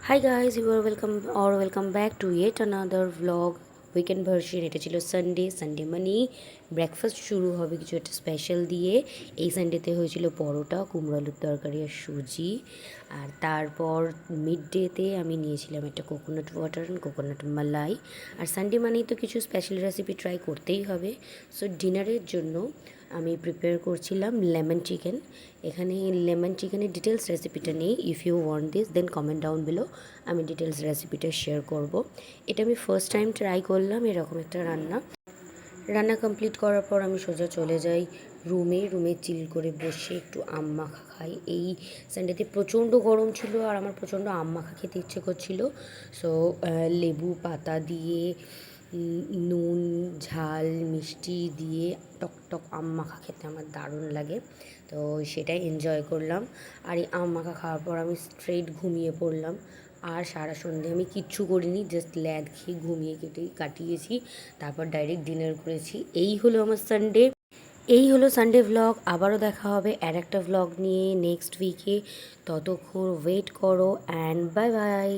Hi guys, you are welcome back to yet another vlog weekend version. এটা ছিল Sunday মানেই breakfast শুরু হবে কিছু একটা স্পেশাল দিয়ে। এই সানডেতে হয়েছিল পরোটা, কুমড়ো আলুর তরকারি আর সুজি। আর তারপর মিড ডেতে আমি নিয়েছিলাম একটা coconut water and coconut malai. আর সানডে মানেই তো কিছু স্পেশাল রেসিপি ট্রাই করতেই হবে। সো ডিনারের জন্য আমি প্রিপেয়ার করছিলাম লেমন চিকেন। এখানে লেমন চিকেনের ডিটেলস রেসিপিটা নেই। If you want this then comment down below, আমি ডিটেলস রেসিপিটা শেয়ার করব। এটা আমি ফার্স্ট টাইম ট্রাই করলাম এরকম একটা রান্না কমপ্লিট করার পর আমি সোজা চলে যাই রুমে চিল করে বসে একটু আম মাখা খাই। এই সানডেতে প্রচণ্ড গরম ছিল আর আমার প্রচণ্ড আম মাখা খেতে ইচ্ছে করছিল। সো লেবু পাতা দিয়ে নুন ঝাল মিষ্টি দিয়ে টক টক আম মাখা খেতে আমার দারুণ লাগে। তো সেটাই এনজয় করলাম। আর এই আম মাখা খাওয়ার পর আমি স্ট্রেট ঘুমিয়ে পড়লাম। আর সারা সন্ধে আমি কিচ্ছু করিনি, জাস্ট ল্যাদ খেয়ে ঘুমিয়ে কাটিয়েছি। তারপর ডাইরেক্ট ডিনার করেছি। এই হলো সানডে ভ্লগ। আবারও দেখা হবে আর একটা ভ্লগ নিয়ে নেক্সট উইকে। ততক্ষণ ওয়েট করো অ্যান্ড বাই বাই।